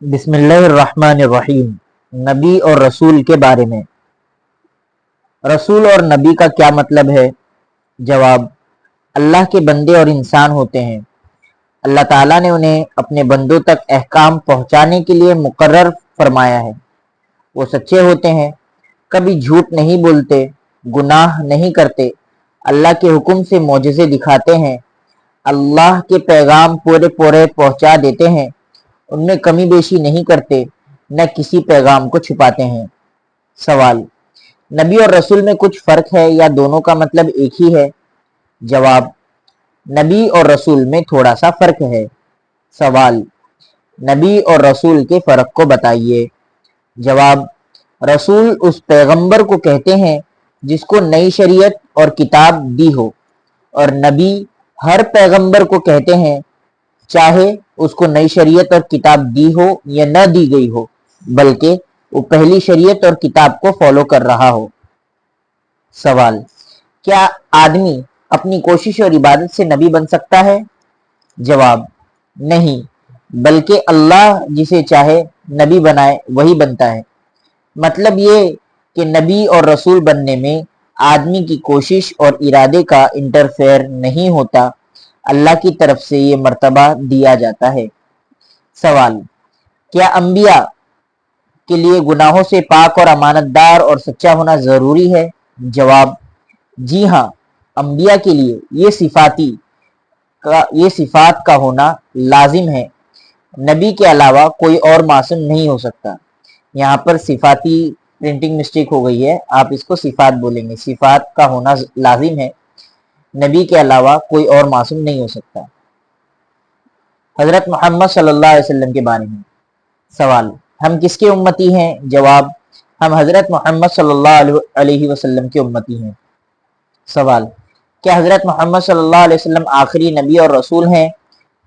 بسم اللہ الرحمن الرحیم۔ نبی اور رسول کے بارے میں۔ رسول اور نبی کا کیا مطلب ہے؟ جواب: اللہ کے بندے اور انسان ہوتے ہیں۔ اللہ تعالیٰ نے انہیں اپنے بندوں تک احکام پہنچانے کے لیے مقرر فرمایا ہے۔ وہ سچے ہوتے ہیں، کبھی جھوٹ نہیں بولتے، گناہ نہیں کرتے، اللہ کے حکم سے معجزے دکھاتے ہیں، اللہ کے پیغام پورے پہنچا دیتے ہیں، ان میں کمی بیشی نہیں کرتے، نہ کسی پیغام کو چھپاتے ہیں۔ سوال: نبی اور رسول میں کچھ فرق ہے یا دونوں کا مطلب ایک ہی ہے؟ جواب: نبی اور رسول میں تھوڑا سا فرق ہے۔ سوال: نبی اور رسول کے فرق کو بتائیے۔ جواب: رسول اس پیغمبر کو کہتے ہیں جس کو نئی شریعت اور کتاب دی ہو، اور نبی ہر پیغمبر کو کہتے ہیں، چاہے اس کو نئی شریعت اور کتاب دی ہو یا نہ دی گئی ہو، بلکہ وہ پہلی شریعت اور کتاب کو فالو کر رہا ہو۔ سوال: کیا آدمی اپنی کوشش اور عبادت سے نبی بن سکتا ہے؟ جواب: نہیں، بلکہ اللہ جسے چاہے نبی بنائے وہی بنتا ہے۔ مطلب یہ کہ نبی اور رسول بننے میں آدمی کی کوشش اور ارادے کا انٹرفیئر نہیں ہوتا، اللہ کی طرف سے یہ مرتبہ دیا جاتا ہے۔ سوال: کیا انبیاء کے لیے گناہوں سے پاک اور امانت دار اور سچا ہونا ضروری ہے؟ جواب: جی ہاں، انبیاء کے لیے یہ صفات کا ہونا لازم ہے۔ نبی کے علاوہ کوئی اور معصوم نہیں ہو سکتا۔ یہاں پر صفاتی پرنٹنگ مسٹیک ہو گئی ہے، آپ اس کو صفات بولیں گے۔ صفات کا ہونا لازم ہے، نبی کے علاوہ کوئی اور معصوم نہیں ہو سکتا۔ حضرت محمد صلی اللہ علیہ وسلم کے بارے میں۔ سوال: ہم کس کے امتی ہیں؟ جواب: ہم حضرت محمد صلی اللہ علیہ وسلم کے امتی ہیں۔ سوال: کیا حضرت محمد صلی اللہ علیہ وسلم آخری نبی اور رسول ہیں؟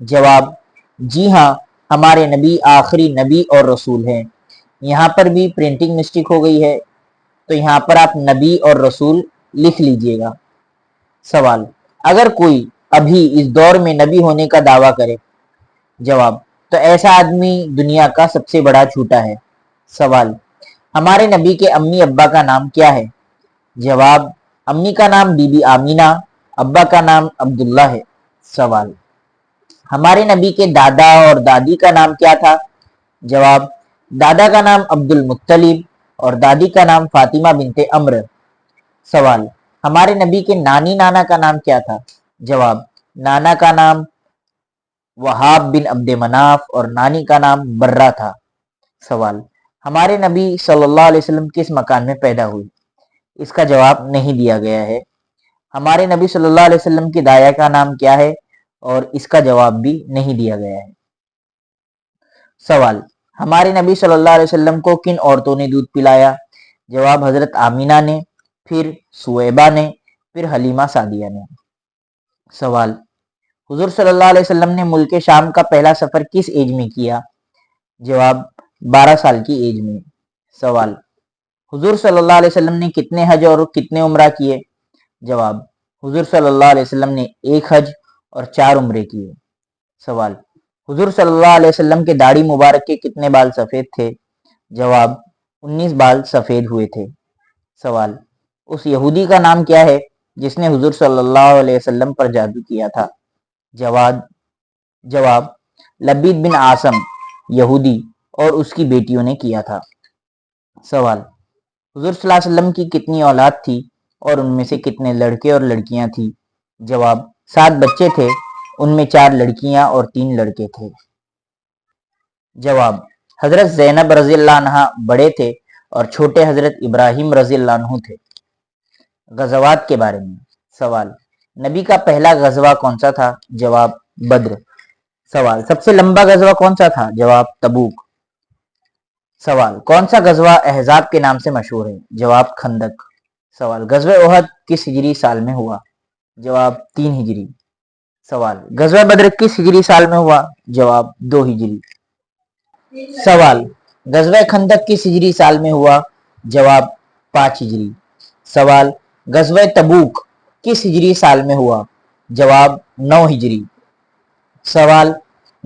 جواب: جی ہاں، ہمارے نبی آخری نبی اور رسول ہیں۔ یہاں پر بھی پرنٹنگ مسٹیک ہو گئی ہے، تو یہاں پر آپ نبی اور رسول لکھ لیجئے گا۔ سوال: اگر کوئی ابھی اس دور میں نبی ہونے کا دعویٰ کرے؟ جواب: تو ایسا آدمی دنیا کا سب سے بڑا جھوٹا ہے۔ سوال: ہمارے نبی کے امی ابا کا نام کیا ہے؟ جواب: امی کا نام بی بی آمینہ، ابا کا نام عبداللہ ہے۔ سوال: ہمارے نبی کے دادا اور دادی کا نام کیا تھا؟ جواب: دادا کا نام عبد المطلب اور دادی کا نام فاطمہ بنت عمر۔ سوال: ہمارے نبی کے نانی نانا کا نام کیا تھا؟ جواب: نانا کا نام وہاب بن عبد مناف اور نانی کا نام برہ تھا۔ سوال: ہمارے نبی صلی اللہ علیہ وسلم کس مکان میں پیدا ہوئے؟ اس کا جواب نہیں دیا گیا ہے۔ ہمارے نبی صلی اللہ علیہ وسلم کی دایا کا نام کیا ہے؟ اور اس کا جواب بھی نہیں دیا گیا ہے۔ سوال: ہمارے نبی صلی اللہ علیہ وسلم کو کن عورتوں نے دودھ پلایا؟ جواب: حضرت آمینہ نے، پھر سویبہ نے، پھر حلیمہ سعدیہ نے۔ سوال: حضور صلی اللہ علیہ وسلم نے ملک شام کا پہلا سفر کس ایج میں کیا؟ جواب: 12 سال کی ایج میں۔ سوال: حضور صلی اللہ علیہ وسلم نے کتنے حج اور کتنے عمرہ کیے؟ جواب: حضور صلی اللہ علیہ وسلم نے 1 حج اور 4 عمرے کیے۔ سوال: حضور صلی اللہ علیہ وسلم کے داڑھی مبارک کے کتنے بال سفید تھے؟ جواب: 19 بال سفید ہوئے تھے۔ سوال: اس یہودی کا نام کیا ہے جس نے حضور صلی اللہ علیہ وسلم پر جادو کیا تھا؟ جواب: لبید بن عاصم یہودی اور اس کی بیٹیوں نے کیا تھا۔ سوال: حضور صلی اللہ علیہ وسلم کی کتنی اولاد تھی اور ان میں سے کتنے لڑکے اور لڑکیاں تھی؟ جواب: 7 بچے تھے، ان میں 4 لڑکیاں اور 3 لڑکے تھے۔ جواب: حضرت زینب رضی اللہ عنہ بڑے تھے اور چھوٹے حضرت ابراہیم رضی اللہ عنہ تھے۔ غزوات کے بارے میں۔ سوال: نبی کا پہلا غزوہ کون سا تھا؟ جواب: بدر۔ سوال: سب سے لمبا غزوہ کون سا تھا؟ جواب: تبوک۔ سوال: کون سا غزوہ احزاب کے نام سے مشہور ہے؟ جواب: خندق۔ سوال: غزوہ احد کس ہجری سال میں ہوا؟ جواب: 3 ہجری۔ سوال: غزوہ بدر کس ہجری سال میں ہوا؟ جواب: 2 ہجری۔ سوال: غزوہ خندق کس ہجری سال میں ہوا؟ جواب: 5 ہجری۔ سوال: غزوہ تبوک کس ہجری سال میں ہوا؟ جواب: 9 ہجری۔ سوال: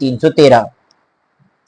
313।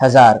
1000।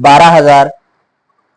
12,000।